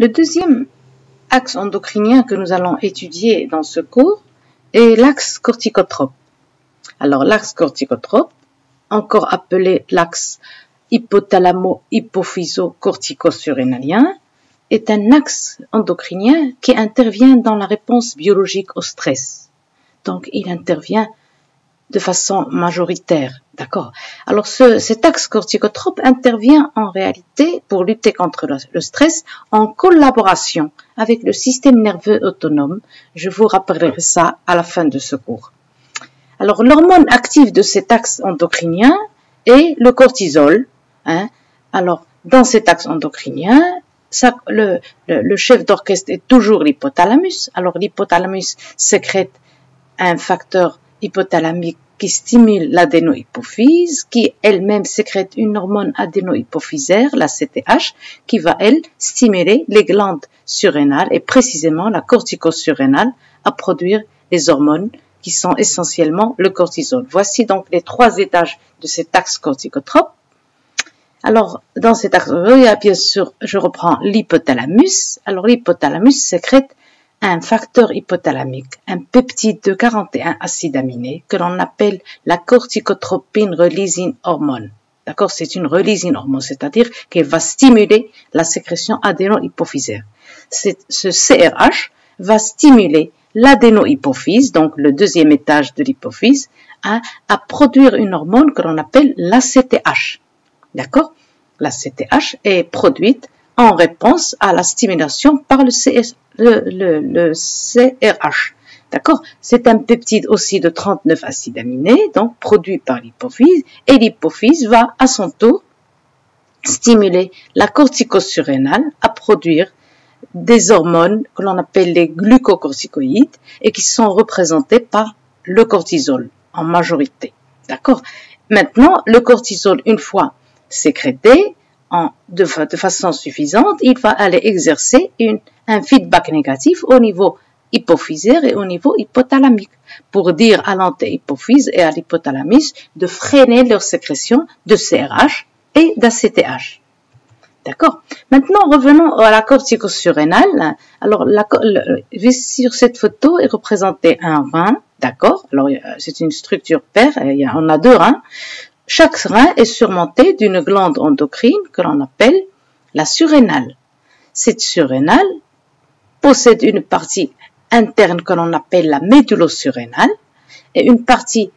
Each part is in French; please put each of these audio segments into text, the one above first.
Le deuxième axe endocrinien que nous allons étudier dans ce cours est l'axe corticotrope. Alors, l'axe corticotrope, encore appelé l'axe hypothalamo-hypophyso-cortico-surrénalien, est un axe endocrinien qui intervient dans la réponse biologique au stress. Donc, il intervient de façon majoritaire, d'accord? Alors, cet axe corticotrope intervient en réalité pour lutter contre le stress en collaboration avec le système nerveux autonome. Je vous rappellerai ça à la fin de ce cours. Alors, l'hormone active de cet axe endocrinien est le cortisol. Alors, dans cet axe endocrinien, le chef d'orchestre est toujours l'hypothalamus. Alors, l'hypothalamus sécrète un facteur hypothalamique qui stimule l'adénohypophyse, qui elle-même sécrète une hormone adénohypophysaire, la CTH, qui va, elle, stimuler les glandes surrénales et précisément la corticosurrénale à produire les hormones qui sont essentiellement le cortisol. Voici donc les trois étages de cet axe corticotrope. Alors, dans cet axe, il y a bien sûr, je reprends l'hypothalamus. Alors, l'hypothalamus sécrète un facteur hypothalamique, un peptide de 41 acides aminés que l'on appelle la corticotropine releasing hormone. D'accord? C'est une releasing hormone, c'est-à-dire qu'elle va stimuler la sécrétion adénohypophysaire. Ce CRH va stimuler l'adénohypophyse, donc le deuxième étage de l'hypophyse, à produire une hormone que l'on appelle l'ACTH. D'accord? L'ACTH est produite en réponse à la stimulation par le CRH. D'accord? C'est un peptide aussi de 39 acides aminés, donc produit par l'hypophyse, et l'hypophyse va à son tour stimuler la corticosurrénale à produire des hormones que l'on appelle les glucocorticoïdes et qui sont représentées par le cortisol en majorité. D'accord? Maintenant, le cortisol, une fois sécrété de façon suffisante, il va aller exercer un feedback négatif au niveau hypophysaire et au niveau hypothalamique pour dire à l'antéhypophyse et à l'hypothalamus de freiner leur sécrétion de CRH et d'ACTH. D'accord? Maintenant, revenons à la corticosurrénale. Alors, sur cette photo est représenté un rein, d'accord? Alors, c'est une structure paire, on a deux reins. Chaque rein est surmonté d'une glande endocrine que l'on appelle la surrénale. Cette surrénale possède une partie interne que l'on appelle la médullosurrénale et une partie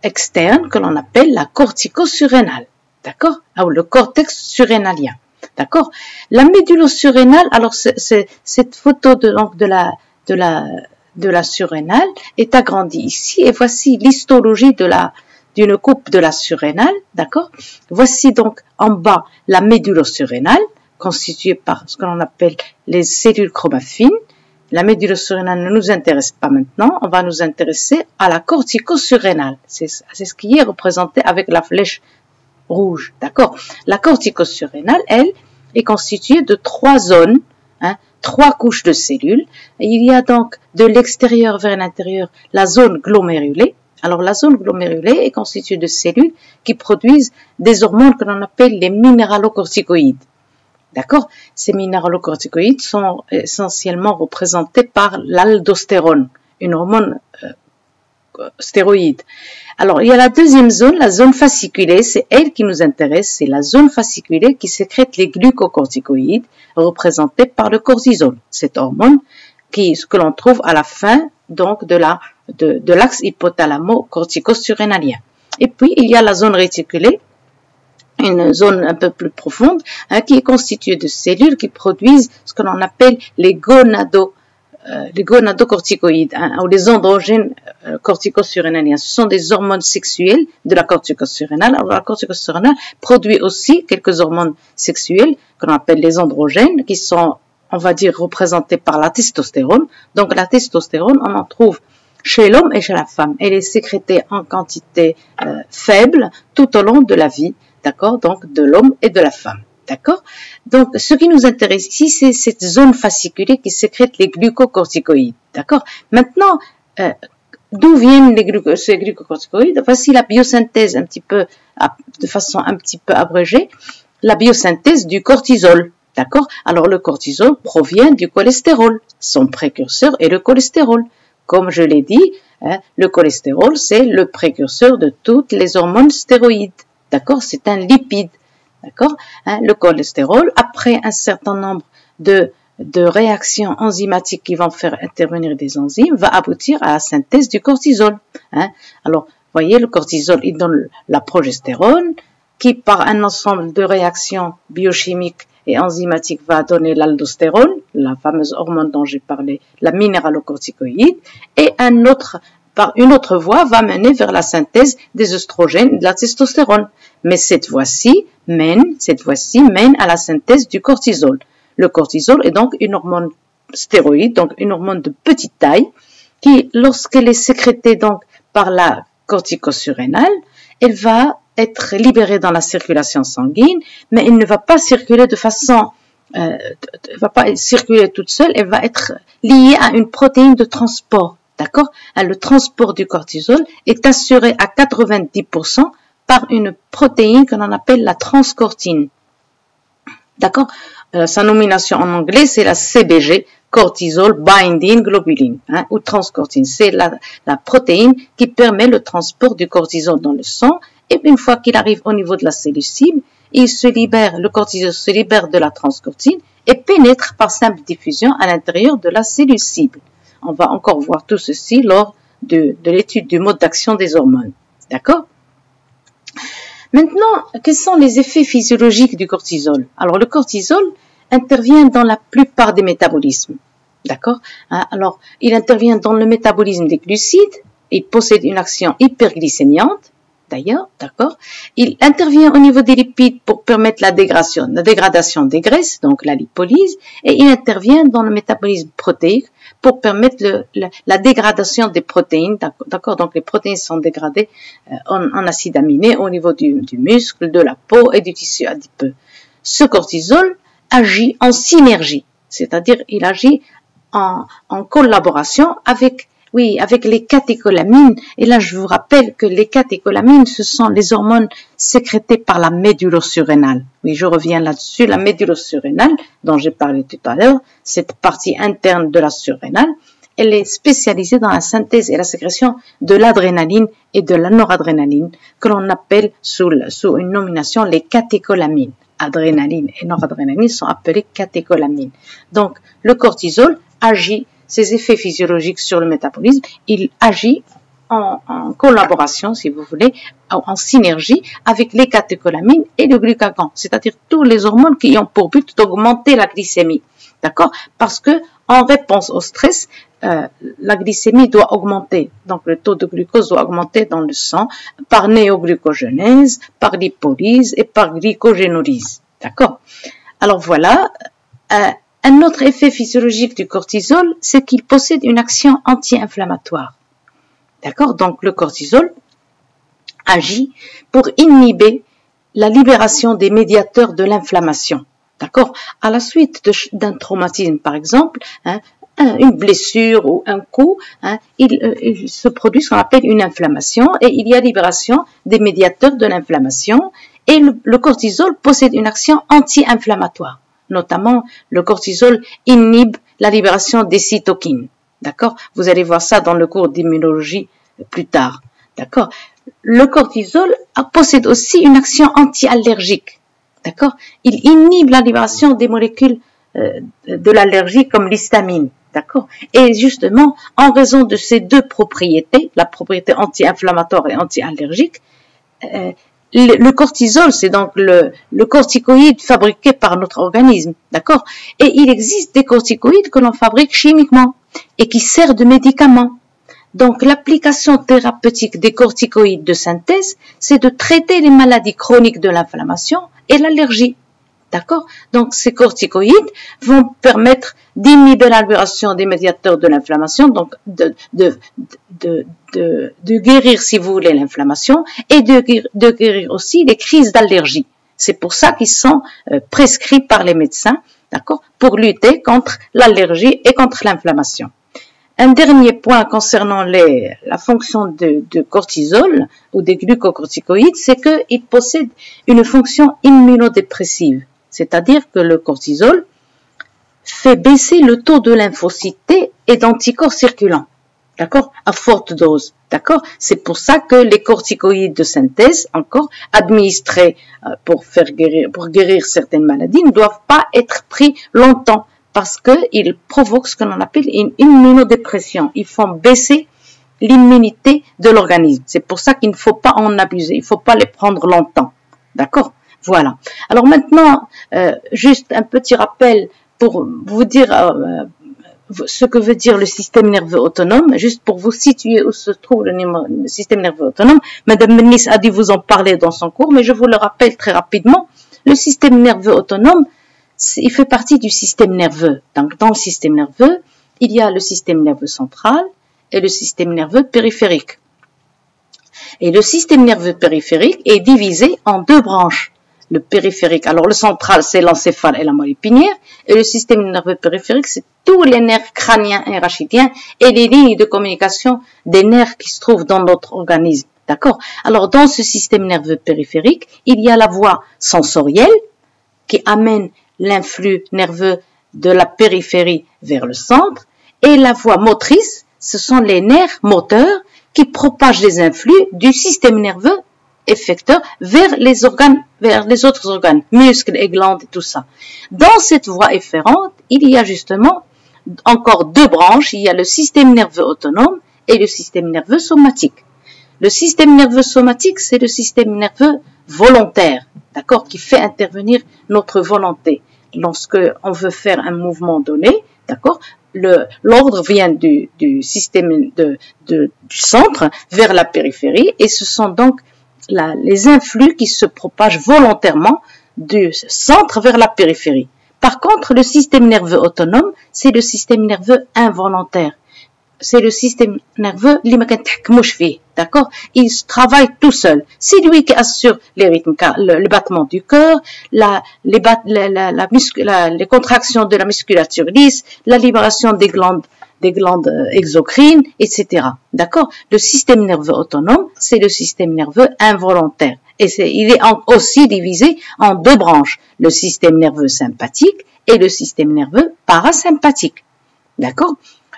externe que l'on appelle la corticosurrénale. D'accord? Ou le cortex surrénalien. D'accord? La médullosurrénale, alors cette photo de la surrénale est agrandie ici et voici l'histologie d'une coupe de la surrénale, d'accord? Voici donc en bas la médullosurrénale, constituée par ce que l'on appelle les cellules chromaffines. La médullosurrénale ne nous intéresse pas maintenant, on va nous intéresser à la corticosurrénale. C'est ce qui est représenté avec la flèche rouge, d'accord? La corticosurrénale, elle, est constituée de trois zones, trois couches de cellules. Et il y a donc de l'extérieur vers l'intérieur la zone glomérulée. Alors, la zone glomérulée est constituée de cellules qui produisent des hormones que l'on appelle les minéralocorticoïdes. D'accord? Ces minéralocorticoïdes sont essentiellement représentés par l'aldostérone, une hormone stéroïde. Alors, il y a la deuxième zone, la zone fasciculée, c'est elle qui nous intéresse, c'est la zone fasciculée qui sécrète les glucocorticoïdes représentés par le cortisol, cette hormone que l'on trouve à la fin donc de l'axe hypothalamo-cortico-surrénalien. Et puis, il y a la zone réticulée, une zone un peu plus profonde, qui est constituée de cellules qui produisent ce que l'on appelle les gonadocorticoïdes, ou les androgènes cortico-surrénaliens. Ce sont des hormones sexuelles de la corticosurrénale. Alors, la corticosurrénale produit aussi quelques hormones sexuelles que l'on appelle les androgènes, qui sont, on va dire, représentés par la testostérone. Donc, la testostérone, on en trouve chez l'homme et chez la femme. Elle est sécrétée en quantité faible tout au long de la vie, d'accord? Donc, de l'homme et de la femme. D'accord? Donc, ce qui nous intéresse ici, c'est cette zone fasciculée qui sécrète les glucocorticoïdes. D'accord? Maintenant, d'où viennent ces glucocorticoïdes? Voici la biosynthèse de façon un petit peu abrégée, la biosynthèse du cortisol. D'accord? Alors, le cortisol provient du cholestérol. Son précurseur est le cholestérol. Comme je l'ai dit, hein, le cholestérol, c'est le précurseur de toutes les hormones stéroïdes. D'accord? C'est un lipide. D'accord? Hein, le cholestérol, après un certain nombre de réactions enzymatiques qui vont faire intervenir des enzymes, va aboutir à la synthèse du cortisol. Hein? Alors, voyez, le cortisol, il donne la progestérone, qui par un ensemble de réactions biochimiques et enzymatiques va donner l'aldostérone, la fameuse hormone dont j'ai parlé, la minéralocorticoïde, et par une autre voie va mener vers la synthèse des oestrogènes et de la testostérone. Mais cette fois-ci mène à la synthèse du cortisol. Le cortisol est donc une hormone stéroïde, donc une hormone de petite taille, qui, lorsqu'elle est sécrétée donc par la corticosurrénale, elle va être libérée dans la circulation sanguine, mais elle ne va pas circuler de façon, va pas circuler toute seule, elle va être liée à une protéine de transport, d'accord? Le transport du cortisol est assuré à 90% par une protéine qu'on appelle la transcortine, d'accord? Sa nomination en anglais, c'est la CBG, Cortisol Binding Globulin, hein, ou transcortine. C'est la protéine qui permet le transport du cortisol dans le sang. Et une fois qu'il arrive au niveau de la cellule cible, le cortisol se libère de la transcortine et pénètre par simple diffusion à l'intérieur de la cellule cible. On va encore voir tout ceci lors de l'étude du mode d'action des hormones. D'accord? Maintenant, quels sont les effets physiologiques du cortisol? Alors, le cortisol intervient dans la plupart des métabolismes. D'accord? Alors, il intervient dans le métabolisme des glucides. Il possède une action hyperglycémiante. D'ailleurs, d'accord? Il intervient au niveau des lipides pour permettre la dégradation des graisses, donc la lipolyse, et il intervient dans le métabolisme protéique pour permettre la dégradation des protéines, d'accord? Donc les protéines sont dégradées en acides aminés au niveau du muscle, de la peau et du tissu adipeux. Ce cortisol agit en synergie, c'est-à-dire il agit en collaboration avec les catécholamines. Et là, je vous rappelle que les catécholamines, ce sont les hormones sécrétées par la médulosurrénale. Oui, je reviens là-dessus. La médulosurrénale, dont j'ai parlé tout à l'heure, cette partie interne de la surrénale, elle est spécialisée dans la synthèse et la sécrétion de l'adrénaline et de la noradrénaline, que l'on appelle sous une nomination les catécholamines. Adrénaline et noradrénaline sont appelées catécholamines. Donc, le cortisol agit, ses effets physiologiques sur le métabolisme, il agit en collaboration, si vous voulez, en synergie avec les catécholamines et le glucagon, c'est-à-dire tous les hormones qui ont pour but d'augmenter la glycémie. D'accord? Parce que, en réponse au stress, la glycémie doit augmenter. Donc, le taux de glucose doit augmenter dans le sang par néoglucogenèse, par lipolyse et par glycogénolyse. D'accord? Alors voilà, un autre effet physiologique du cortisol, c'est qu'il possède une action anti-inflammatoire. D'accord? Donc, le cortisol agit pour inhiber la libération des médiateurs de l'inflammation. D'accord? À la suite d'un traumatisme, par exemple, une blessure ou un coup, il se produit ce qu'on appelle une inflammation et il y a libération des médiateurs de l'inflammation et le cortisol possède une action anti-inflammatoire. Notamment, le cortisol inhibe la libération des cytokines. D'accord? Vous allez voir ça dans le cours d'immunologie plus tard. D'accord? Le cortisol possède aussi une action anti-allergique. D'accord? Il inhibe la libération des molécules de l'allergie comme l'histamine. D'accord? Et justement, en raison de ces deux propriétés, la propriété anti-inflammatoire et anti-allergique, le cortisol, c'est donc le corticoïde fabriqué par notre organisme, d'accord? Et il existe des corticoïdes que l'on fabrique chimiquement et qui servent de médicaments. Donc, l'application thérapeutique des corticoïdes de synthèse, c'est de traiter les maladies chroniques de l'inflammation et l'allergie. D'accord? Donc, ces corticoïdes vont permettre d'inhiber la libération des médiateurs de l'inflammation, donc de guérir, si vous voulez, l'inflammation et de guérir aussi les crises d'allergie. C'est pour ça qu'ils sont prescrits par les médecins, d'accord? Pour lutter contre l'allergie et contre l'inflammation. Un dernier point concernant la fonction de cortisol ou des glucocorticoïdes, c'est qu'ils possèdent une fonction immunodépressive. C'est-à-dire que le cortisol fait baisser le taux de lymphocytes T et d'anticorps circulants. D'accord? À forte dose. D'accord? C'est pour ça que les corticoïdes de synthèse, encore, administrés pour guérir certaines maladies, ne doivent pas être pris longtemps parce qu'ils provoquent ce que l'on appelle une immunodépression. Ils font baisser l'immunité de l'organisme. C'est pour ça qu'il ne faut pas en abuser. Il ne faut pas les prendre longtemps. D'accord? Voilà. Alors maintenant, juste un petit rappel pour vous dire ce que veut dire le système nerveux autonome, juste pour vous situer où se trouve le système nerveux autonome. Madame Menis a dû vous en parler dans son cours, mais je vous le rappelle très rapidement. Le système nerveux autonome, il fait partie du système nerveux. Donc, dans le système nerveux, il y a le système nerveux central et le système nerveux périphérique. Et le système nerveux périphérique est divisé en deux branches. Le périphérique, alors le central, c'est l'encéphale et la moelle épinière, et le système nerveux périphérique, c'est tous les nerfs crâniens et rachidiens et les lignes de communication des nerfs qui se trouvent dans notre organisme. D'accord? Alors, dans ce système nerveux périphérique, il y a la voie sensorielle qui amène l'influx nerveux de la périphérie vers le centre, et la voie motrice, ce sont les nerfs moteurs qui propagent les influx du système nerveux effecteur vers les organes, vers les autres organes, muscles et glandes et tout ça. Dans cette voie efférente, il y a justement encore deux branches. Il y a le système nerveux autonome et le système nerveux somatique. Le système nerveux somatique, c'est le système nerveux volontaire, d'accord, qui fait intervenir notre volonté. Lorsque on veut faire un mouvement donné, d'accord, l'ordre vient du système du centre vers la périphérie, et ce sont donc les influx qui se propagent volontairement du centre vers la périphérie. Par contre, le système nerveux autonome, c'est le système nerveux involontaire. C'est le système nerveux li ma kanetḥekmouch fih, d'accord? Il travaille tout seul. C'est lui qui assure les rythmes, le battement du cœur, les contractions de la musculature lisse, la libération des glandes exocrines, etc. D'accord? Le système nerveux autonome, c'est le système nerveux involontaire. Et il est aussi divisé en deux branches, le système nerveux sympathique et le système nerveux parasympathique. D'accord?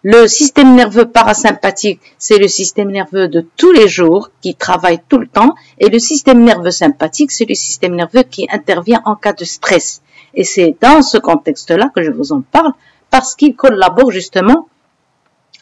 Le système nerveux parasympathique, c'est le système nerveux de tous les jours qui travaille tout le temps, et le système nerveux sympathique, c'est le système nerveux qui intervient en cas de stress. Et c'est dans ce contexte-là que je vous en parle, parce qu'il collabore justement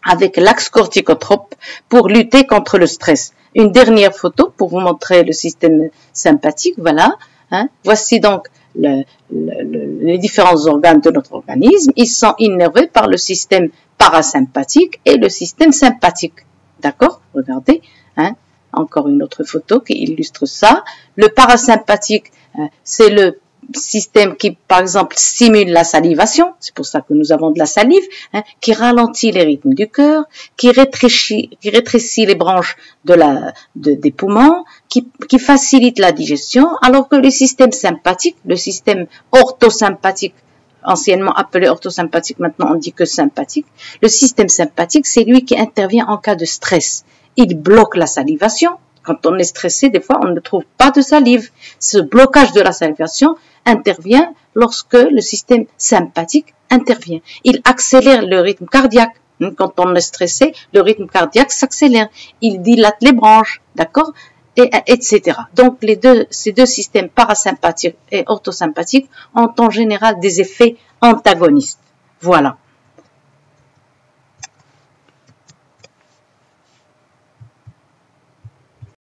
avec l'axe corticotrope pour lutter contre le stress. Une dernière photo pour vous montrer le système sympathique, voilà. Voici donc les différents organes de notre organisme. Ils sont innervés par le système parasympathique et le système sympathique. D'accord? Regardez, encore une autre photo qui illustre ça. Le parasympathique, c'est le système qui, par exemple, stimule la salivation, c'est pour ça que nous avons de la salive, qui ralentit les rythmes du cœur, qui rétrécit les branches des poumons, qui facilite la digestion, alors que le système sympathique, le système orthosympathique, anciennement appelé orthosympathique, maintenant on dit que sympathique, le système sympathique, c'est lui qui intervient en cas de stress. Il bloque la salivation. Quand on est stressé, des fois, on ne trouve pas de salive. Ce blocage de la salivation intervient lorsque le système sympathique intervient. Il accélère le rythme cardiaque. Quand on est stressé, le rythme cardiaque s'accélère. Il dilate les branches, d'accord, etc. Donc, ces deux systèmes parasympathiques et orthosympathiques ont en général des effets antagonistes. Voilà.